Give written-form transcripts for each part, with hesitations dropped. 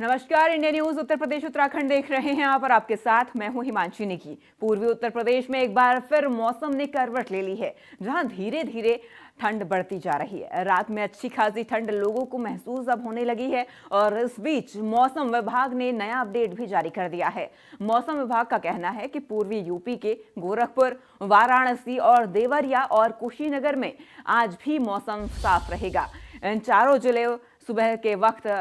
नमस्कार, India news Uttar Pradesh Uttarakhand देख रहे हैं आप और आपके साथ मैं हूं हिमांशी निकी। पूर्वी उत्तर प्रदेश में एक बार फिर मौसम ने करवट ले ली है, जहां धीरे धीरे ठंड बढ़ती जा रही है। रात में अच्छी खासी ठंड लोगों को महसूस अब होने लगी है और इस बीच मौसम विभाग ने नया अपडेट भी जारी कर दिया है। मौसम विभाग का कहना है कि पूर्वी यूपी के गोरखपुर, वाराणसी और देवरिया और कुशीनगर में आज भी मौसम साफ रहेगा। इन चारों जिले सुबह के वक्त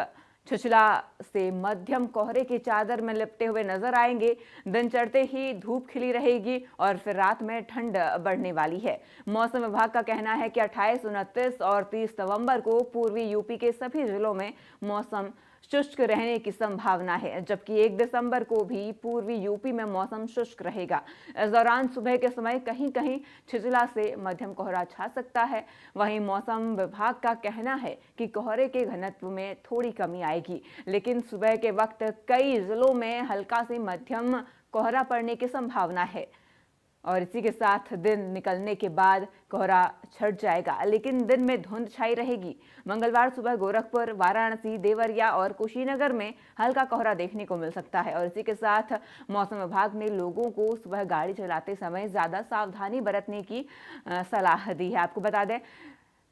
छिछला से मध्यम कोहरे की चादर में लिपटे हुए नजर आएंगे। दिन चढ़ते ही धूप खिली रहेगी और फिर रात में ठंड बढ़ने वाली है। मौसम विभाग का कहना है कि 28, 29 और 30 नवंबर को पूर्वी यूपी के सभी जिलों में मौसम शुष्क रहने की संभावना है, जबकि 1 दिसंबर को भी पूर्वी यूपी में मौसम शुष्क रहेगा। इस दौरान सुबह के समय कहीं कहीं छिछला से मध्यम कोहरा छा सकता है। वहीं मौसम विभाग का कहना है कि कोहरे के घनत्व में थोड़ी कमी आएगी, लेकिन सुबह के वक्त कई जिलों में हल्का से मध्यम कोहरा पड़ने की संभावना है और इसी के साथ दिन निकलने के बाद कोहरा छट जाएगा, लेकिन दिन में धुंध छाई रहेगी। मंगलवार सुबह गोरखपुर, वाराणसी, देवरिया और कुशीनगर में हल्का कोहरा देखने को मिल सकता है और इसी के साथ मौसम विभाग ने लोगों को सुबह गाड़ी चलाते समय ज्यादा सावधानी बरतने की सलाह दी है। आपको बता दें,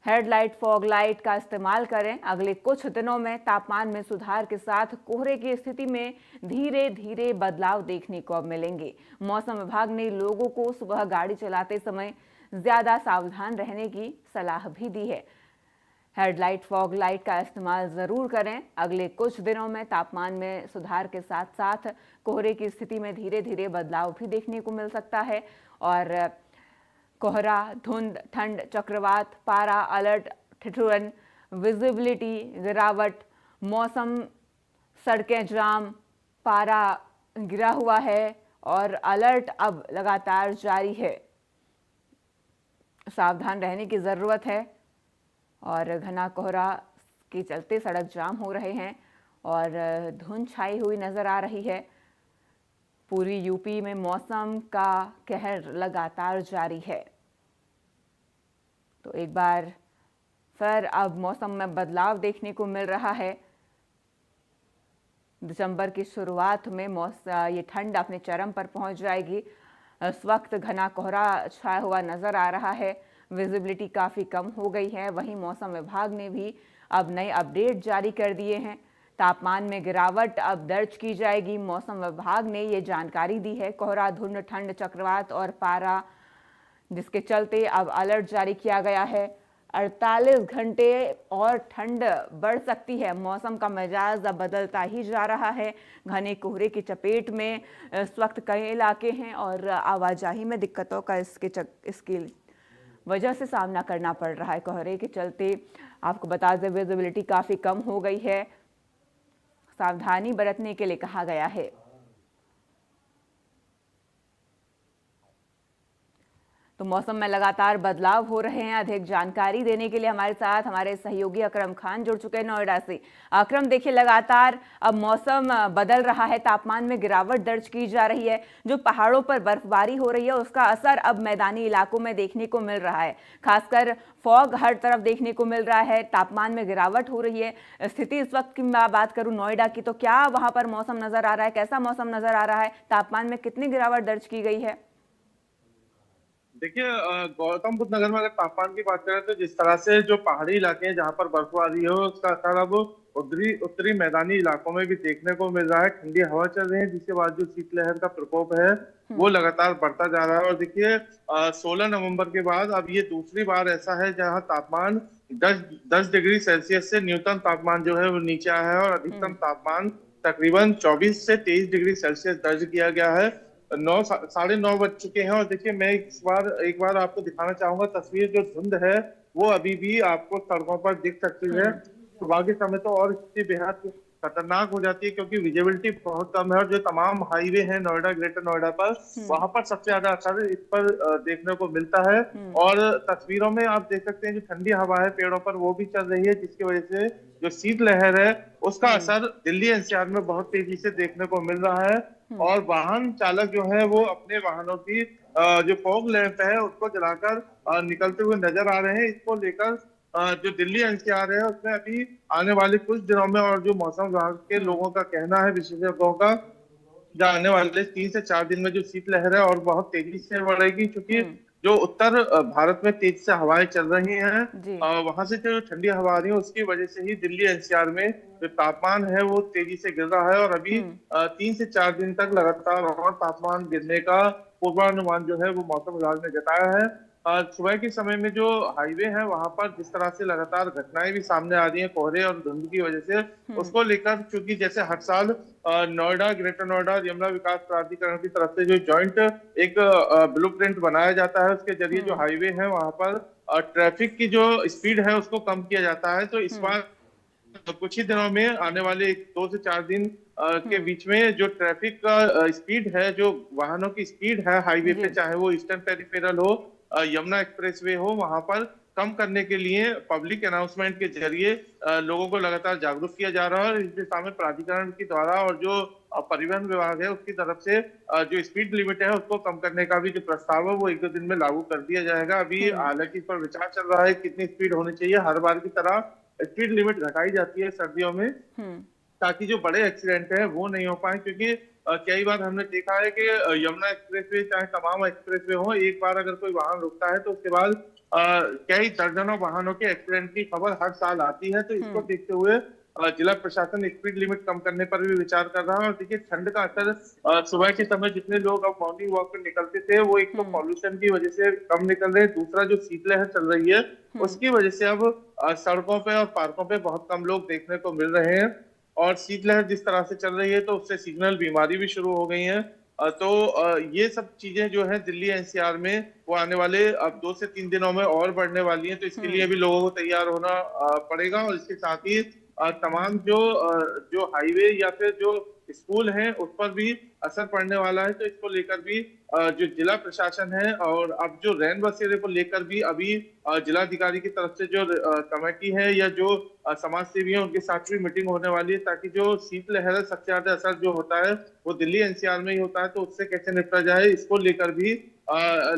हेडलाइट, फॉग लाइट का इस्तेमाल करें। अगले कुछ दिनों में तापमान में सुधार के साथ कोहरे की स्थिति में धीरे धीरे बदलाव देखने को अब मिलेंगे। मौसम विभाग ने लोगों को सुबह गाड़ी चलाते समय ज्यादा सावधान रहने की सलाह भी दी है। हेडलाइट, फॉग लाइट का इस्तेमाल जरूर करें। अगले कुछ दिनों में तापमान में सुधार के साथ साथ कोहरे की स्थिति में धीरे धीरे बदलाव भी देखने को मिल सकता है और कोहरा, धुंध, ठंड, चक्रवात, पारा अलर्ट, ठिठुरन, विजिबिलिटी गिरावट, मौसम, सड़कें जाम, पारा गिरा हुआ है और अलर्ट अब लगातार जारी है। सावधान रहने की ज़रूरत है और घना कोहरा के चलते सड़क जाम हो रहे हैं और धुंध छाई हुई नज़र आ रही है। पूरी यूपी में मौसम का कहर लगातार जारी है। तो एक बार फिर अब मौसम में बदलाव देखने को मिल रहा है। दिसंबर की शुरुआत में ये ठंड अपने चरम पर पहुंच जाएगी। इस वक्त घना कोहरा छाया हुआ नजर आ रहा है, विजिबिलिटी काफ़ी कम हो गई है। वहीं मौसम विभाग ने भी अब नए अपडेट जारी कर दिए हैं। तापमान में गिरावट अब दर्ज की जाएगी। मौसम विभाग ने ये जानकारी दी है। कोहरा, धुंध, ठंड, चक्रवात और पारा, जिसके चलते अब अलर्ट जारी किया गया है। 48 घंटे और ठंड बढ़ सकती है। मौसम का मिजाज अब बदलता ही जा रहा है। घने कोहरे की चपेट में इस वक्त कई इलाके हैं और आवाजाही में दिक्कतों का इसकी वजह से सामना करना पड़ रहा है। कोहरे के चलते आपको बता दें, विजिबिलिटी काफ़ी कम हो गई है। सावधानी बरतने के लिए कहा गया है। तो मौसम में लगातार बदलाव हो रहे हैं। अधिक जानकारी देने के लिए हमारे साथ हमारे सहयोगी अकरम खान जुड़ चुके हैं नोएडा से। अकरम, देखिए, लगातार अब मौसम बदल रहा है, तापमान में गिरावट दर्ज की जा रही है। जो पहाड़ों पर बर्फबारी हो रही है उसका असर अब मैदानी इलाकों में देखने को मिल रहा है। खासकर फॉग हर तरफ देखने को मिल रहा है, तापमान में गिरावट हो रही है। स्थिति इस वक्त की मैं बात करूं नोएडा की, तो क्या वहां पर मौसम नजर आ रहा है? कैसा मौसम नजर आ रहा है? तापमान में कितनी गिरावट दर्ज की गई है? देखिए, गौतम बुद्ध नगर में अगर तापमान की बात करें तो जिस तरह से जो पहाड़ी इलाके हैं जहाँ पर बर्फबारी हो, उसका असर अब उत्तरी उत्तरी मैदानी इलाकों में भी देखने को मिल रहा है। ठंडी हवा चल रही है, जिसके बाद जो शीतलहर का प्रकोप है वो लगातार बढ़ता जा रहा है। और देखिए, 16 नवंबर के बाद अब ये दूसरी बार ऐसा है जहाँ तापमान 10 डिग्री सेल्सियस से न्यूनतम तापमान जो है वो नीचे आया है और अधिकतम तापमान तकरीबन 24 से 23 डिग्री सेल्सियस दर्ज किया गया है। 9, 9:30 बज चुके हैं और देखिए, मैं एक बार आपको दिखाना चाहूंगा तस्वीर। जो धुंध है वो अभी भी आपको सड़कों पर दिख सकती है। सुबह के समय तो और स्थिति बेहद खतरनाक हो जाती है क्योंकि विजिबिलिटी बहुत कम है और जो तमाम हाईवे हैं नोएडा, ग्रेटर नोएडा पर, वहां पर सबसे ज्यादा असर इस पर देखने को मिलता है। और तस्वीरों में आप देख सकते हैं जो ठंडी हवा है पेड़ों पर वो भी चल रही है, जिसकी वजह से जो शीतलहर है उसका असर दिल्ली एनसीआर में बहुत तेजी से देखने को मिल रहा है। और वाहन चालक जो है वो अपने वाहनों की जो फॉग लैंप है उसको जलाकर निकलते हुए नजर आ रहे हैं। इसको लेकर जो दिल्ली एनसीआर है उसमें अभी आने वाले कुछ दिनों में, और जो मौसम विभाग के हम्म। लोगों का कहना है, विशेषज्ञों का, जो आने वाले 3 से 4 दिन में जो शीतलहर है और बहुत तेजी से बढ़ेगी, क्योंकि हम्म। जो उत्तर भारत में तेजी से हवाएं चल रही हैं, जी। वहां से जो ठंडी हवा आ रही है उसकी वजह से ही दिल्ली एनसीआर में जो तापमान है वो तेजी से गिर रहा है, और अभी हम्म। 3 से 4 दिन तक लगातार और तापमान गिरने का पूर्वानुमान जो है वो मौसम विभाग ने जताया है। सुबह के समय में जो हाईवे है वहां पर जिस तरह से लगातार घटनाएं भी सामने आ रही हैं कोहरे और धुंध की वजह से, हम्म। उसको लेकर, क्योंकि जैसे हर साल नोएडा, ग्रेटर नोएडा यमुना विकास प्राधिकरण की तरफ से जो जॉइंट एक ब्लूप्रिंट बनाया जाता है, उसके जरिए जो हम्म। हाईवे है वहां पर ट्रैफिक की जो स्पीड है उसको कम किया जाता है। तो इस हम्म। बार कुछ ही दिनों में, आने वाले 2 से 4 दिन के हम्म। बीच में, जो ट्रैफिक का स्पीड है, जो वाहनों की स्पीड है हाईवे जी। पे, चाहे वो ईस्टर्न पेरिफेरल हो, यमुना एक्सप्रेसवे हो, वहां पर कम करने के लिए पब्लिक अनाउंसमेंट के जरिए लोगों को लगातार जागरूक किया जा रहा है, और इस दिशा में प्राधिकरण के द्वारा और जो परिवहन विभाग है उसकी तरफ से जो स्पीड लिमिट है उसको कम करने का भी जो प्रस्ताव है वो 1-2 दिन में लागू कर दिया जाएगा। अभी हम्म। हालांकि इस पर विचार चल रहा है कितनी स्पीड होनी चाहिए। हर बार की तरह स्पीड लिमिट घटाई जाती है सर्दियों में, हम्म। ताकि जो बड़े एक्सीडेंट है वो नहीं हो पाए, क्योंकि कई बार हमने देखा है कि यमुना एक्सप्रेसवे चाहे तमाम एक्सप्रेसवे हो, एक बार अगर कोई वाहन रुकता है तो उसके बाद कई दर्जनों वाहनों के एक्सीडेंट की खबर हर साल आती है। तो इसको हम्म। देखते हुए जिला प्रशासन स्पीड लिमिट कम करने पर भी विचार कर रहा है। और देखिए, ठंड का असर सुबह के समय जितने लोग अब मॉर्निंग वॉक पे निकलते थे वो एक तो हम्म। पॉल्यूशन की वजह से कम निकल रहे हैं, दूसरा जो शीतलहर चल रही है हम्म। उसकी वजह से अब सड़कों पे और पार्कों पे बहुत कम लोग देखने को मिल रहे हैं। और शीतलहर जिस तरह से चल रही है तो उससे सीजनल बीमारी भी शुरू हो गई है। तो ये सब चीजें जो है दिल्ली एनसीआर में वो आने वाले अब 2 से 3 दिनों में और बढ़ने वाली हैं। तो इसके लिए हम्म। भी लोगों को तैयार होना पड़ेगा, और इसके साथ ही तमाम जो हाईवे या फिर जो स्कूल हैं उस पर भी असर पड़ने वाला है। तो इसको लेकर भी जो जिला प्रशासन है, और अब जो रैन बसेरे को लेकर भी अभी जिलाधिकारी की तरफ से जो कमेटी है या जो समाज सेवी है उनके साथ भी मीटिंग होने वाली है, ताकि जो शीतलहर है सबसे ज्यादा असर जो होता है वो दिल्ली एनसीआर में ही होता है, तो उससे कैसे निपटा जाए इसको लेकर भी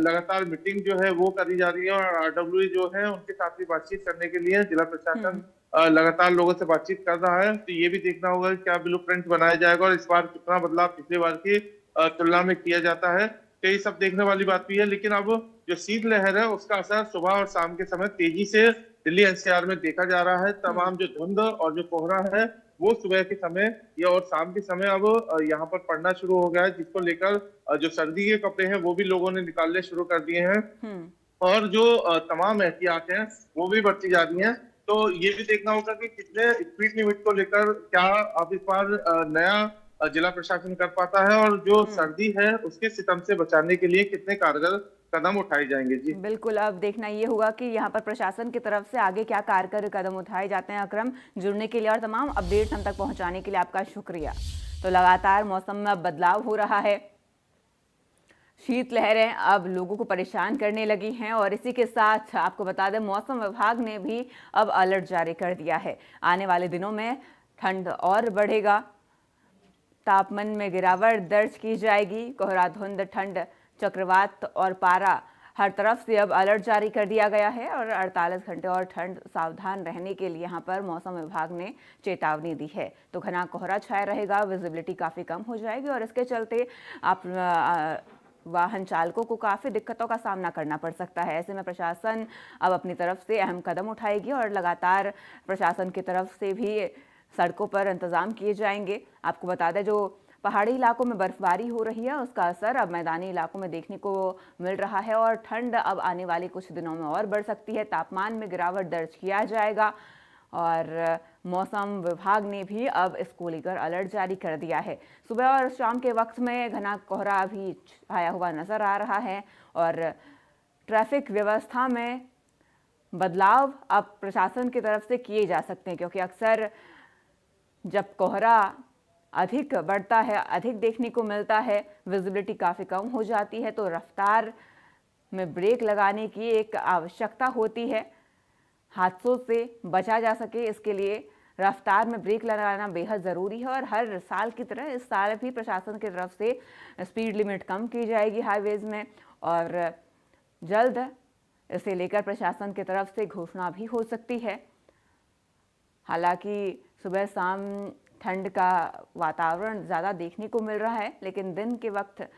लगातार मीटिंग जो है वो करी जा रही है। और आरडब्ल्यू जो है उनके साथ भी बातचीत करने के लिए जिला प्रशासन हम्म। लगातार लोगों से बातचीत कर रहा है। तो ये भी देखना होगा कि क्या ब्लूप्रिंट बनाया जाएगा और इस बार कितना बदलाव पिछली बार की तुलना में किया जाता है। तो ये सब देखने वाली बात भी है। लेकिन अब जो शीतलहर है उसका असर सुबह और शाम के समय तेजी से दिल्ली एनसीआर में देखा जा रहा है। हम्म। तमाम जो धुंध और जो कोहरा है वो सुबह के समय या और शाम के समय अब यहाँ पर पड़ना शुरू हो गया है, जिसको लेकर जो सर्दी के कपड़े हैं वो भी लोगों ने निकालने शुरू कर दिए हैं। हम्म। और जो तमाम एहतियात हैं वो भी बढ़ती जा रही हैं। तो ये भी देखना होगा कि कितने स्पीड लिमिट को लेकर क्या अब इस बार नया जिला प्रशासन कर पाता है, और जो हम्म। सर्दी है उसके सितम से बचाने के लिए कितने कारगर कदम उठाए जाएंगे। जी बिल्कुल, अब देखना ये होगा कि यहाँ पर प्रशासन की तरफ से आगे क्या कारगर कदम उठाए जाते हैं। अकरम, जुड़ने के लिए और तमाम अपडेट्स हम तक पहुंचाने के लिए आपका शुक्रिया। तो लगातार मौसम में अब बदलाव हो रहा है, शीतलहरें अब लोगों को परेशान करने लगी हैं, और इसी के साथ आपको बता दें मौसम विभाग ने भी अब अलर्ट जारी कर दिया है। आने वाले दिनों में ठंड और बढ़ेगा, तापमान में गिरावट दर्ज की जाएगी। कोहरा, धुंध, ठंड, चक्रवात और पारा, हर तरफ से अब अलर्ट जारी कर दिया गया है, और 48 घंटे और ठंड सावधान रहने के लिए यहाँ पर मौसम विभाग ने चेतावनी दी है। तो घना कोहरा छाया रहेगा, विजिबिलिटी काफ़ी कम हो जाएगी, और इसके चलते आप वाहन चालकों को काफ़ी दिक्कतों का सामना करना पड़ सकता है। ऐसे में प्रशासन अब अपनी तरफ से अहम कदम उठाएगी, और लगातार प्रशासन की तरफ से भी सड़कों पर इंतजाम किए जाएंगे। आपको बता दें, जो पहाड़ी इलाकों में बर्फबारी हो रही है उसका असर अब मैदानी इलाकों में देखने को मिल रहा है, और ठंड अब आने वाले कुछ दिनों में और बढ़ सकती है। तापमान में गिरावट दर्ज किया जाएगा, और मौसम विभाग ने भी अब इसको लेकर अलर्ट जारी कर दिया है। सुबह और शाम के वक्त में घना कोहरा भी छाया हुआ नजर आ रहा है, और ट्रैफिक व्यवस्था में बदलाव अब प्रशासन की तरफ से किए जा सकते हैं, क्योंकि अक्सर जब कोहरा अधिक बढ़ता है, अधिक देखने को मिलता है, विजिबिलिटी काफ़ी कम हो जाती है, तो रफ्तार में ब्रेक लगाने की एक आवश्यकता होती है। हादसों से बचा जा सके इसके लिए रफ्तार में ब्रेक लगाना बेहद ज़रूरी है, और हर साल की तरह इस साल भी प्रशासन की तरफ से स्पीड लिमिट कम की जाएगी हाईवेज़ में, और जल्द इसे लेकर प्रशासन की तरफ से घोषणा भी हो सकती है। हालांकि सुबह शाम ठंड का वातावरण ज़्यादा देखने को मिल रहा है, लेकिन दिन के वक्त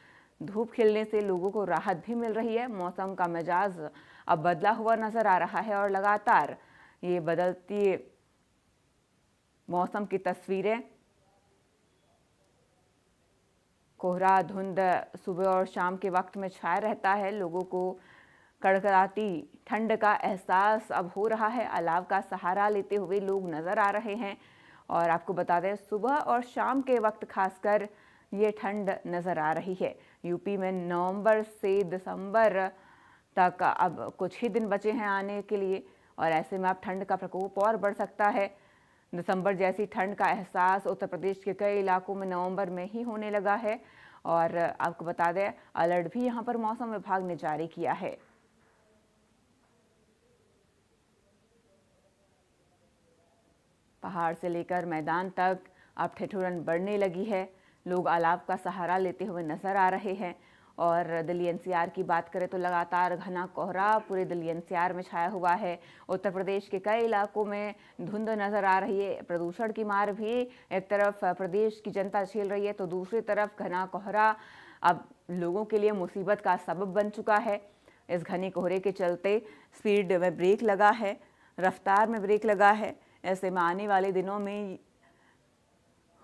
धूप खिलने से लोगों को राहत भी मिल रही है। मौसम का मिजाज अब बदला हुआ नजर आ रहा है और लगातार ये बदलती मौसम की तस्वीरें, कोहरा धुंध सुबह और शाम के वक्त में छाया रहता है। लोगों को कड़कड़ाती ठंड का एहसास अब हो रहा है। अलाव का सहारा लेते हुए लोग नजर आ रहे हैं और आपको बता दें सुबह और शाम के वक्त खासकर ये ठंड नजर आ रही है। यूपी में नवंबर से दिसंबर तक अब कुछ ही दिन बचे हैं आने के लिए और ऐसे में अब ठंड का प्रकोप और बढ़ सकता है। दिसंबर जैसी ठंड का एहसास उत्तर प्रदेश के कई इलाकों में नवंबर में ही होने लगा है और आपको बता दें अलर्ट भी यहां पर मौसम विभाग ने जारी किया है। पहाड़ से लेकर मैदान तक अब ठिठुरन बढ़ने लगी है। लोग अलाव का सहारा लेते हुए नजर आ रहे हैं और दिल्ली एनसीआर की बात करें तो लगातार घना कोहरा पूरे दिल्ली एनसीआर में छाया हुआ है। उत्तर प्रदेश के कई इलाकों में धुंध नजर आ रही है। प्रदूषण की मार भी एक तरफ प्रदेश की जनता झेल रही है तो दूसरी तरफ घना कोहरा अब लोगों के लिए मुसीबत का सबब बन चुका है। इस घने कोहरे के चलते स्पीड में ब्रेक लगा है, रफ्तार में ब्रेक लगा है। ऐसे में आने वाले दिनों में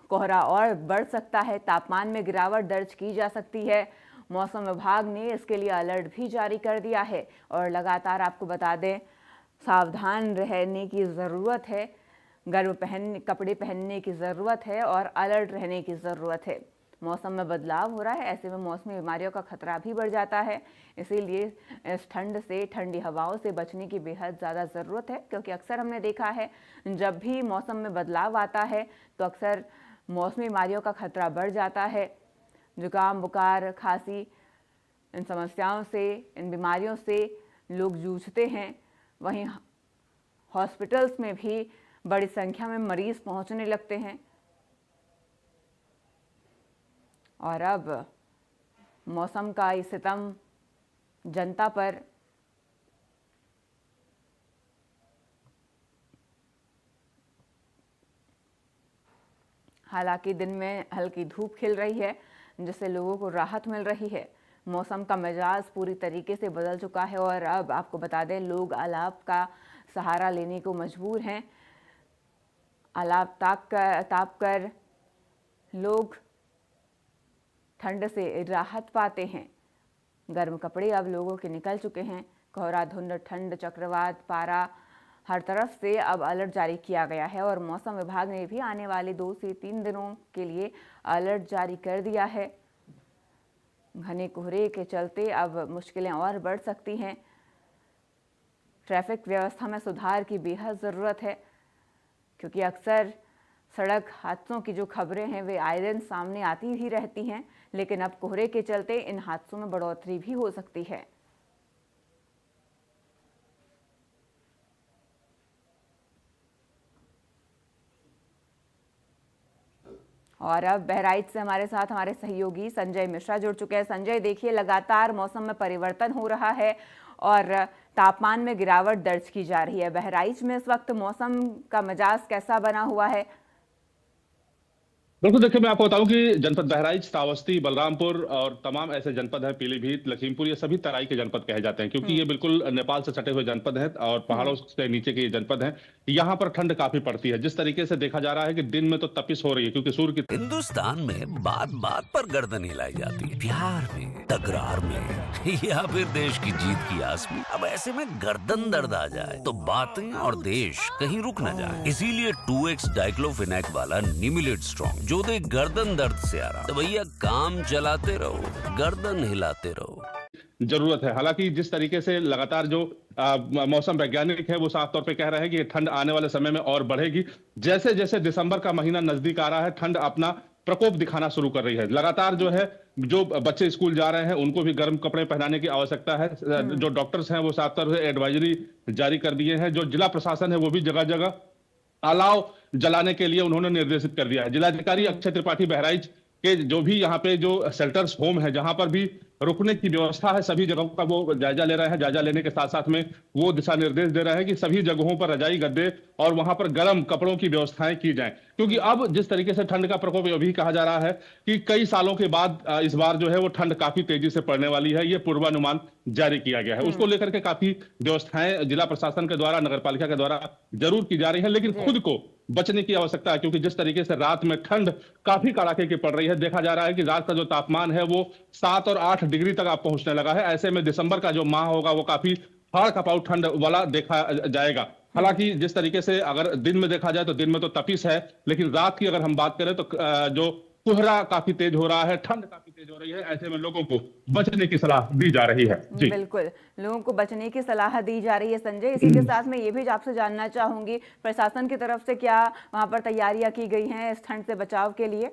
कोहरा और बढ़ सकता है, तापमान में गिरावट दर्ज की जा सकती है। मौसम विभाग ने इसके लिए अलर्ट भी जारी कर दिया है और लगातार आपको बता दें सावधान रहने की ज़रूरत है, गर्म कपड़े पहनने की ज़रूरत है और अलर्ट रहने की ज़रूरत है। मौसम में बदलाव हो रहा है, ऐसे में मौसमी बीमारियों का खतरा भी बढ़ जाता है। इसीलिए इस ठंड से, ठंडी हवाओं से बचने की बेहद ज़्यादा ज़रूरत है, क्योंकि अक्सर हमने देखा है जब भी मौसम में बदलाव आता है तो अक्सर मौसमी बीमारियों का खतरा बढ़ जाता है। जुकाम, बुखार, खांसी, इन समस्याओं से, इन बीमारियों से लोग जूझते हैं। वहीं हॉस्पिटल्स में भी बड़ी संख्या में मरीज पहुंचने लगते हैं और अब मौसम का ये सितम जनता पर हालांकि दिन में हल्की धूप खिल रही है जिससे लोगों को राहत मिल रही है। मौसम का मिजाज पूरी तरीके से बदल चुका है और अब आपको बता दें लोग अलाव का सहारा लेने को मजबूर हैं। अलाव ताप कर लोग ठंड से राहत पाते हैं। गर्म कपड़े अब लोगों के निकल चुके हैं। कोहरा धुंध, ठंड, चक्रवात, पारा, हर तरफ से अब अलर्ट जारी किया गया है और मौसम विभाग ने भी आने वाले 2 से 3 दिनों के लिए अलर्ट जारी कर दिया है। घने कोहरे के चलते अब मुश्किलें और बढ़ सकती हैं। ट्रैफिक व्यवस्था में सुधार की बेहद ज़रूरत है, क्योंकि अक्सर सड़क हादसों की जो खबरें हैं वे आए दिन सामने आती ही रहती हैं, लेकिन अब कोहरे के चलते इन हादसों में बढ़ोतरी भी हो सकती है। और अब बहराइच से हमारे साथ हमारे सहयोगी संजय मिश्रा जुड़ चुके हैं। संजय, देखिए लगातार मौसम में परिवर्तन हो रहा है और तापमान में गिरावट दर्ज की जा रही है। बहराइच में इस वक्त मौसम का मिजाज कैसा बना हुआ है? बिल्कुल, देखिए मैं आपको बताऊं कि जनपद बहराइच, श्रावस्ती, बलरामपुर और तमाम ऐसे जनपद हैं, पीलीभीत, लखीमपुर, ये सभी तराई के जनपद कहे जाते हैं क्योंकि ये बिल्कुल नेपाल से सटे हुए जनपद हैं और पहाड़ों से नीचे के ये जनपद हैं। यहाँ पर ठंड काफी पड़ती है। जिस तरीके से देखा जा रहा है कि दिन में तो तपिश हो रही है क्योंकि सूर्य की। हिंदुस्तान में बात बात पर गर्दन हिलाई जाती है, प्यार में, तकरार में या फिर देश की जीत की आस में। अब ऐसे में गर्दन दर्द आ जाए तो बातें और देश कहीं रुक न जाए। इसीलिए 2X डाइक्लोफिनेक वाला निमिलेट स्ट्रॉन्ग जो दे गर्दन दर्द से आराम। तो भैया काम चलाते रहो, गर्दन हिलाते रहो। जरूरत है। हालांकि जिस तरीके से लगातार जो मौसम वैज्ञानिक है वो साफ तौर पे कह रहे हैं कि ठंड आने वाले समय में और बढ़ेगी। जैसे जैसे दिसंबर का महीना नजदीक आ रहा है ठंड अपना प्रकोप दिखाना शुरू कर रही है। लगातार जो है जो बच्चे स्कूल जा रहे हैं उनको भी गर्म कपड़े पहनाने की आवश्यकता है। जो डॉक्टर्स हैं वो साफ तौर से एडवाइजरी जारी कर दिए हैं। जो जिला प्रशासन है वो भी जगह जगह अलाव जलाने के लिए उन्होंने निर्देशित कर दिया है। जिलाधिकारी अक्षय त्रिपाठी बहराइच के जो भी यहाँ पे जो शेल्टर्स होम है जहां पर भी रुकने की व्यवस्था है सभी जगहों का वो जायजा ले रहे हैं। जायजा लेने के साथ साथ में वो दिशा निर्देश दे रहे हैं कि सभी जगहों पर रजाई गद्दे और वहां पर गर्म कपड़ों की व्यवस्थाएं की जाएं, क्योंकि अब जिस तरीके से ठंड का प्रकोप अभी कहा जा रहा है कि कई सालों के बाद इस बार जो है वो ठंड काफी तेजी से पड़ने वाली है, ये पूर्वानुमान जारी किया गया है। उसको लेकर के काफी व्यवस्थाएं जिला प्रशासन के द्वारा, नगर पालिका के द्वारा जरूर की जा रही है, लेकिन खुद को बचने की आवश्यकता है, क्योंकि जिस तरीके से रात में ठंड काफी कड़ाके की पड़ रही है। देखा जा रहा है कि रात का जो तापमान है वो 7 और 8 डिग्री तक आप पहुंचने लगा है। ऐसे में दिसंबर का जो माह होगा वो काफी हाड़ कपाऊ ठंड वाला देखा जाएगा। हालांकि जिस तरीके से अगर दिन में देखा जाए तो दिन में तो तपिश है, लेकिन रात की अगर हम बात करें तो जो कोहरा काफी तेज हो रहा है, ठंड काफी तेज हो रही है। ऐसे में लोगों को बचने की सलाह दी जा रही है। जी बिल्कुल, लोगों को बचने की सलाह दी जा रही है संजय। इसी के साथ मैं ये भी आपसे जानना चाहूंगी, प्रशासन की तरफ से क्या वहां पर तैयारियां की गई हैं इस ठंड से बचाव के लिए?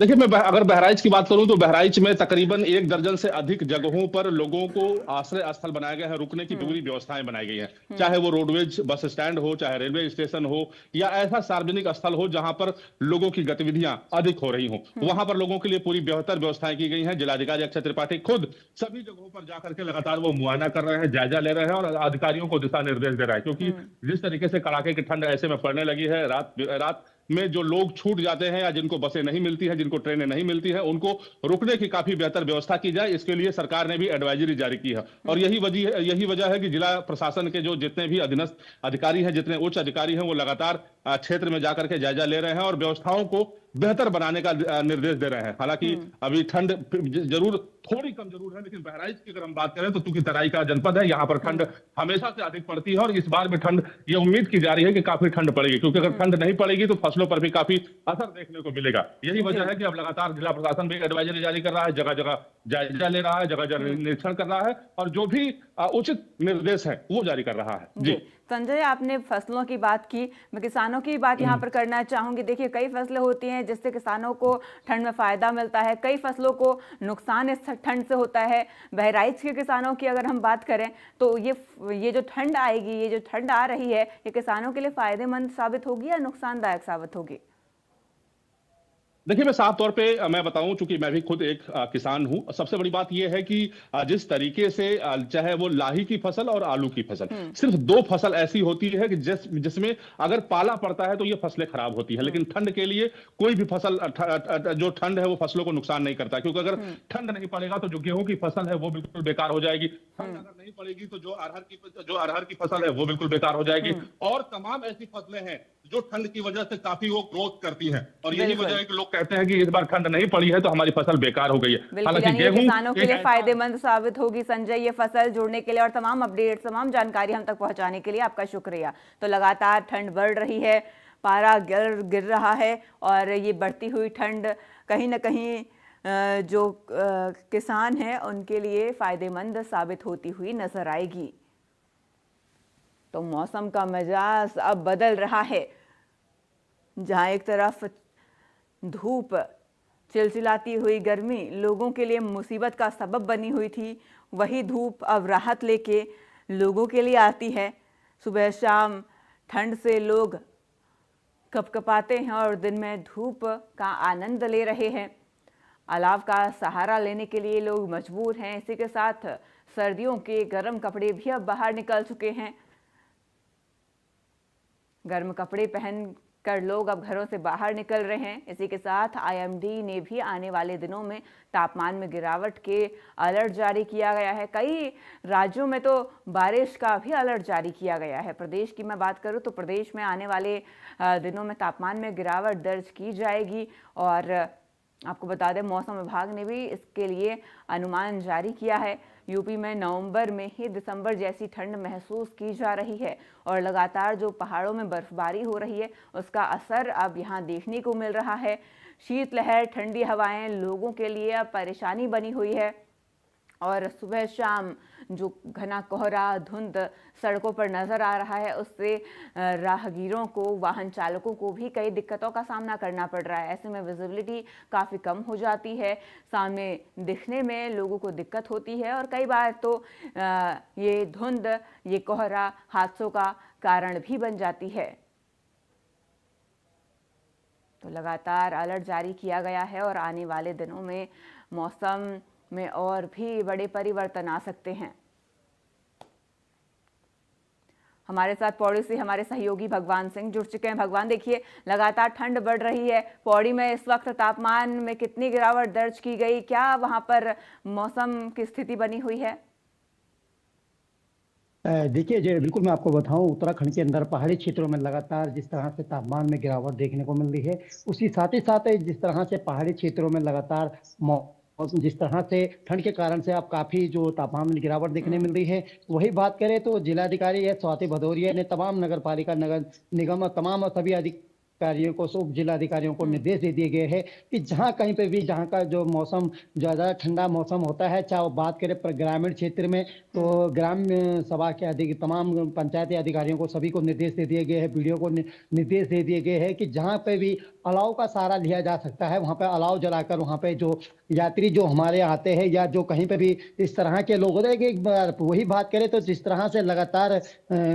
देखिए, मैं अगर बहराइच की बात करूं तो बहराइच में तकरीबन 1 दर्जन से अधिक जगहों पर लोगों को आश्रय स्थल बनाया गया है, रुकने की पूरी व्यवस्थाएं बनाई गई हैं। चाहे वो रोडवेज बस स्टैंड हो, चाहे रेलवे स्टेशन हो, या ऐसा सार्वजनिक स्थल हो जहां पर लोगों की गतिविधियां अधिक हो रही हो, वहां पर लोगों के लिए पूरी बेहतर व्यवस्थाएं की गई हैं। जिलाधिकारी अक्षय त्रिपाठी खुद सभी जगहों पर जाकर के लगातार वो मुआयना कर रहे हैं, जायजा ले रहे हैं और अधिकारियों को दिशा निर्देश दे रहे हैं, क्योंकि जिस तरीके से कड़ाके की ठंड ऐसे में पड़ने लगी है, रात में जो लोग छूट जाते हैं या जिनको बसें नहीं मिलती है, जिनको ट्रेनें नहीं मिलती है, उनको रुकने की काफी बेहतर व्यवस्था की जाए। इसके लिए सरकार ने भी एडवाइजरी जारी की है और यही वजह है कि जिला प्रशासन के जो जितने भी अधीनस्थ अधिकारी हैं, जितने उच्च अधिकारी हैं, वो लगातार क्षेत्र में जाकर के जायजा ले रहे हैं और व्यवस्थाओं को बेहतर बनाने का निर्देश दे रहे हैं। हालांकि अभी ठंड जरूर थोड़ी कम जरूर है, लेकिन बहराइच की अगर हम बात करें तो चूंकि तराई का जनपद है, यहाँ पर ठंड हमेशा से अधिक पड़ती है और इस बार भी ठंड ये उम्मीद की जा रही है कि काफी ठंड पड़ेगी, क्योंकि अगर ठंड नहीं पड़ेगी तो फसलों पर भी काफी असर देखने को मिलेगा। यही वजह है कि अब लगातार जिला प्रशासन भी एडवाइजरी जारी कर रहा है, जगह जगह जायजा ले रहा है, जगह जगह निरीक्षण कर रहा है और जो भी उचित निर्देश है वो जारी कर रहा है। जी संजय, आपने फसलों की बात की, मैं किसानों की बात यहाँ पर करना चाहूंगी। देखिए, कई फसलें होती हैं जिससे किसानों को ठंड में फायदा मिलता है, कई फसलों को नुकसान इस ठंड से होता है। बहराइच के किसानों की अगर हम बात करें तो ये जो ठंड आएगी, ये जो ठंड आ रही है, ये किसानों के लिए फायदेमंद साबित होगी या नुकसानदायक साबित होगी? देखिए, मैं साफ तौर पे मैं बताऊं, चूंकि मैं भी खुद एक किसान हूं। सबसे बड़ी बात यह है कि जिस तरीके से चाहे वो लाही की फसल और आलू की फसल, सिर्फ 2 फसल ऐसी होती है कि जिसमें अगर पाला पड़ता है तो ये फसलें खराब होती है, लेकिन ठंड के लिए कोई भी फसल जो ठंड है वो फसलों को नुकसान नहीं करता, क्योंकि अगर ठंड नहीं पड़ेगा तो जो गेहूं की फसल है वो बिल्कुल बेकार हो जाएगी। ठंड अगर नहीं पड़ेगी तो जो अरहर की फसल है वो बिल्कुल बेकार हो जाएगी और तमाम ऐसी फसलें हैं जो ठंड की वजह से काफी वो ग्रोथ करती हैं और यही वजह है कि लोग कहते हैं कि इस बार ठंड नहीं पड़ी है तो हमारी फसल बेकार हो गई है। हालांकि किसानों के लिए फायदेमंद साबित होगी। संजय, ये फसल जुड़ने के लिए और तमाम अपडेट, तमाम जानकारी हम तक पहुंचाने के लिए आपका शुक्रिया। तो लगातार ठंड बढ़ रही है, पारा गिर रहा है और ये बढ़ती हुई ठंड कहीं ना कहीं जो किसान हैं उनके लिए फायदेमंद साबित होती हुई नजर आएगी। तो मौसम का मिजाज अब बदल रहा है, जहां एक तरफ धूप, चिलचिलाती हुई गर्मी लोगों के लिए मुसीबत का सबब बनी हुई थी, वही धूप अब राहत लेके लोगों के लिए आती है। सुबह शाम ठंड से लोग कपकपाते हैं और दिन में धूप का आनंद ले रहे हैं। अलाव का सहारा लेने के लिए लोग मजबूर हैं। इसी के साथ सर्दियों के गर्म कपड़े भी अब बाहर निकल चुके हैं। गर्म कपड़े पहन कर लोग अब घरों से बाहर निकल रहे हैं। इसी के साथ आईएमडी ने भी आने वाले दिनों में तापमान में गिरावट के अलर्ट जारी किया गया है। कई राज्यों में तो बारिश का भी अलर्ट जारी किया गया है। प्रदेश की मैं बात करूं तो प्रदेश में आने वाले दिनों में तापमान में गिरावट दर्ज की जाएगी और आपको बता दें, मौसम विभाग ने भी इसके लिए अनुमान जारी किया है। यूपी में नवंबर में ही दिसंबर जैसी ठंड महसूस की जा रही है और लगातार जो पहाड़ों में बर्फबारी हो रही है उसका असर अब यहां देखने को मिल रहा है। शीतलहर, ठंडी हवाएं लोगों के लिए अब परेशानी बनी हुई है और सुबह शाम जो घना कोहरा, धुंध सड़कों पर नजर आ रहा है उससे राहगीरों को, वाहन चालकों को भी कई दिक्कतों का सामना करना पड़ रहा है। ऐसे में विजिबिलिटी काफ़ी कम हो जाती है, सामने दिखने में लोगों को दिक्कत होती है और कई बार तो ये धुंध, ये कोहरा हादसों का कारण भी बन जाती है। तो लगातार अलर्ट जारी किया गया है और आने वाले दिनों में मौसम में और भी बड़े परिवर्तन आ सकते हैं। हमारे साथ पौड़ी से हमारे सहयोगी भगवान सिंह जुड़ चुके हैं। भगवान, देखिए लगातार ठंड बढ़ रही है। पौड़ी में इस वक्त तापमान में कितनी गिरावट दर्ज की गई, क्या वहां पर मौसम की स्थिति बनी हुई है? देखिए जी, बिल्कुल मैं आपको बताऊं, उत्तराखंड के अंदर पहाड़ी क्षेत्रों में लगातार जिस तरह से तापमान में गिरावट देखने को मिल रही है, उसी साथ ही साथ जिस तरह से पहाड़ी क्षेत्रों में लगातार जिस तरह से ठंड के कारण से अब काफी जो तापमान में गिरावट देखने मिल रही है, वही बात करें तो जिलाधिकारी एस स्वाति भदौरिया ने तमाम नगर पालिका, नगर निगम और तमाम सभी अधिकारियों को, उप जिलाधिकारियों को निर्देश दे दिए गए हैं कि जहां कहीं पे भी जहां का जो मौसम ज्यादा ठंडा मौसम होता है, चाहे वो बात करें ग्रामीण क्षेत्र में, तो ग्राम सभा के तमाम पंचायती अधिकारियों को सभी को निर्देश दे दिए गए हैं, बीडीओ को निर्देश दे दिए गए हैं कि जहां पे भी अलाव का सहारा लिया जा सकता है, वहां पे अलाव जलाकर वहां पे जो यात्री जो हमारे आते हैं या जो कहीं पे भी इस तरह के लोग होते हैं कि एक बार वही बात करें तो जिस तरह से लगातार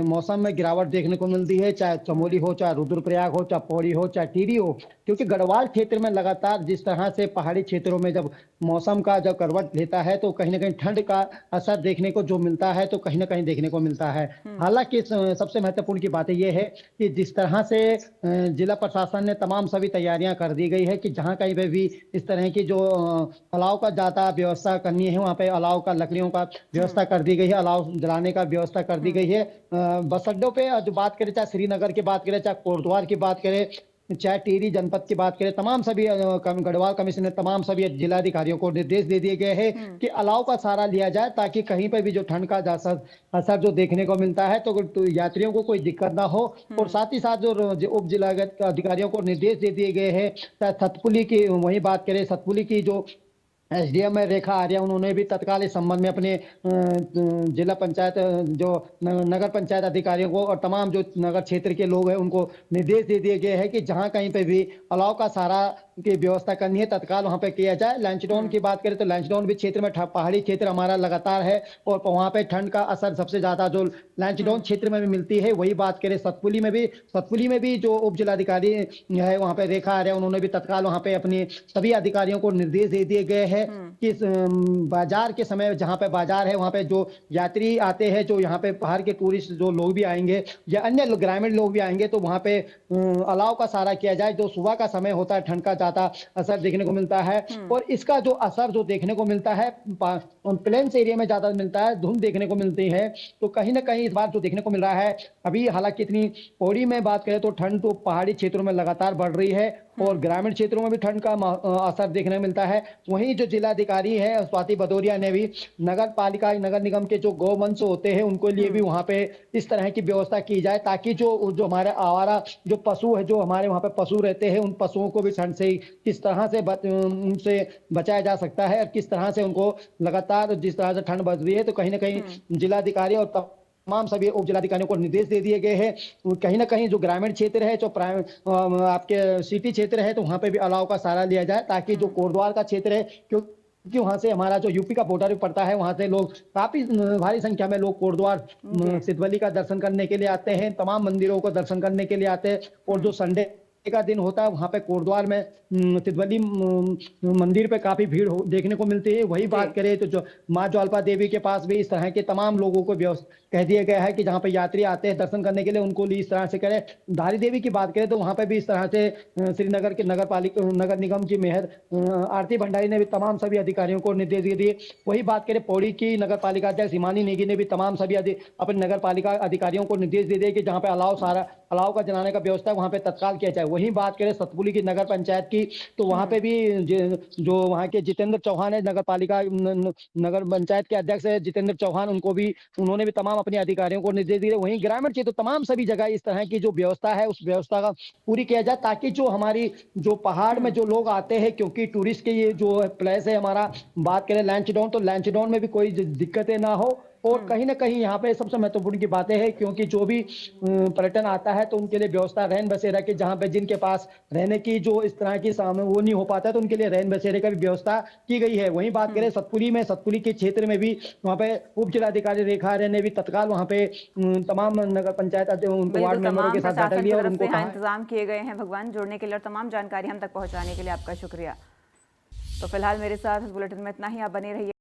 मौसम में गिरावट देखने को मिलती है, चाहे चमोली हो, चाहे रुद्रप्रयाग हो, चाहे पौड़ी हो, चाहे टिहरी हो, क्योंकि गढ़वाल क्षेत्र में लगातार जिस तरह से पहाड़ी क्षेत्रों में जब मौसम का जब करवट लेता है तो कहीं ना कहीं ठंड का असर देखने को जो मिलता है तो कहीं ना कहीं देखने को मिलता है। हालांकि सबसे महत्वपूर्ण की बात यह है कि जिस तरह से जिला प्रशासन ने तमाम सभी तैयारियां कर दी गई है कि जहां कहीं पे भी इस तरह की जो अलाव का ज्यादा व्यवस्था करनी है, वहां पे अलाव का लकड़ियों का व्यवस्था कर दी गई है, अलाव जलाने का व्यवस्था कर दी गई है। बस अड्डों पे जो बात करें, चाहे श्रीनगर की बात करें, चाहे कोटद्वार की बात करें, चाहे टिहरी जनपद की बात करें, तमाम सभी गढ़वाल कमीशन ने तमाम सभी जिलाधिकारियों को निर्देश दे दिए गए हैं कि अलाव का सहारा लिया जाए ताकि कहीं पर भी जो ठंड का असर जो देखने को मिलता है तो यात्रियों को कोई दिक्कत ना हो। और साथ ही साथ जो उप जिला अधिकारियों को निर्देश दे दिए गए हैं, सतपुली की वही बात करें, सतपुली की जो एसडीएम है रेखा आर्या, उन्होंने भी तत्काल इस संबंध में अपने जिला पंचायत जो नगर पंचायत अधिकारियों को और तमाम जो नगर क्षेत्र के लोग हैं उनको निर्देश दे दिए गए हैं कि जहां कहीं पे भी अलाव का सहारा की व्यवस्था करनी है तत्काल वहां पे किया जाए। लैंचडाउन की बात करें तो लैंचडाउन भी क्षेत्र में पहाड़ी क्षेत्र हमारा लगातार है और वहां पे ठंड का असर सबसे ज्यादा जो लैंचडाउन क्षेत्र में भी मिलती है। वही बात करें सतपुली में भी जो उप जिलाधिकारी है वहां पे रेखा आर्या, उन्होंने भी तत्काल वहां पे अपने सभी अधिकारियों को निर्देश दे दिए गए हैं कि बाजार के समय जहां पे बाजार है वहां पे जो यात्री आते हैं, जो यहाँ पे बाहर के टूरिस्ट जो लोग भी आएंगे या अन्य ग्रामीण लोग भी आएंगे, तो वहां पे अलाव का सहारा किया जाए। जो सुबह का समय होता है ठंड का ज्यादा असर देखने को मिलता है और इसका जो असर जो देखने को मिलता है प्लेन्स एरिया में ज्यादा मिलता है, धुंध देखने को मिलती है। तो कहीं ना कहीं इस बार जो देखने को मिल रहा है अभी, हालांकि इतनी पौड़ी में बात करें तो ठंड तो पहाड़ी क्षेत्रों में लगातार बढ़ रही है और ग्रामीण क्षेत्रों में भी ठंड का असर देखने को मिलता है। वहीं जो जिलाधिकारी है स्वाति भदौरिया ने भी नगर पालिका, नगर निगम के जो गौवंश होते हैं उनको लिए भी वहां पे इस तरह की व्यवस्था की जाए ताकि जो हमारे आवारा जो पशु है, जो हमारे वहां पे पशु रहते हैं, उन पशुओं को भी ठंड से किस तरह से उनसे बचाया जा सकता है और किस तरह से उनको लगातार जिस तरह से ठंड बढ़ रही है तो कहीं ना कहीं जिलाधिकारी और तमाम सभी उप जिलाधिकारियों को निर्देश दे दिए गए हैं। कहीं ना कहीं जो ग्रामीण क्षेत्र है, जो आपके सिटी क्षेत्र है, तो वहां पे भी अलाव का सहारा लिया जाए ताकि जो कोटद्वार का क्षेत्र है, क्योंकि वहां से हमारा जो यूपी का बॉर्डर भी पड़ता है, वहां से लोग काफी भारी संख्या में लोग कोटद्वार सिद्धवली का दर्शन करने के लिए आते हैं, तमाम मंदिरों को दर्शन करने के लिए आते हैं। और जो संडे का दिन होता है वहां पे कोटद्वार में सिद्धवली मंदिर पे काफी भीड़ देखने को मिलती है। वही बात करें तो जो माँ ज्वाल्पा देवी के पास भी इस तरह के तमाम लोगों को कह दिया गया है कि जहाँ पे यात्री आते हैं दर्शन करने के लिए उनको इस तरह से करें। धारी देवी की बात करें तो वहां पे भी इस तरह से श्रीनगर के नगर निगम की मेयर आरती भंडारी ने भी तमाम सभी अधिकारियों को निर्देश दिए। वही बात करें पौड़ी की नगर पालिका अध्यक्ष हिमानी नेगी ने भी तमाम सभी अपने नगर पालिका अधिकारियों को निर्देश दे दिए कि जहाँ पे अलाव का जलाने का व्यवस्था वहां पे तत्काल किया जाए। वही बात करें सतपुली की नगर पंचायत की तो वहां पे भी जो वहां के जितेंद्र चौहान है, नगर पालिका नगर पंचायत के अध्यक्ष है जितेंद्र चौहान, उन्होंने भी तमाम अपने अधिकारियों को निर्देश दिए। वहीं ग्रामीण क्षेत्र तमाम सभी जगह इस तरह की जो व्यवस्था है उस व्यवस्था का पूरी किया जाए ताकि जो हमारी जो पहाड़ में जो लोग आते हैं, क्योंकि टूरिस्ट के ये जो प्लेस है हमारा, बात करें लैंचडाउन, तो लैंचडाउन में भी कोई दिक्कतें ना हो। और कहीं ना कहीं यहाँ पे सबसे महत्वपूर्ण की बातें हैं क्योंकि जो भी पर्यटन आता है तो उनके लिए व्यवस्था रहन बसेरा की, जहाँ पे जिनके पास रहने की जो इस तरह की सामने वो नहीं हो पाता है तो उनके लिए रहन बसेरे का भी व्यवस्था की गई है। वहीं बात करें सतपुली के क्षेत्र में भी वहाँ पे उप जिलाधिकारी रेखा आर्य ने भी तत्काल वहाँ पे तमाम नगर पंचायत वार्ड मेंबरों के साथ बैठक लिया और उनको इंतजाम किए गए हैं। भगवान, जुड़ने के लिए और तमाम जानकारी हम तक पहुँचाने के लिए आपका शुक्रिया। तो फिलहाल मेरे साथ इस बुलेटिन में इतना ही। आप बने रहिए।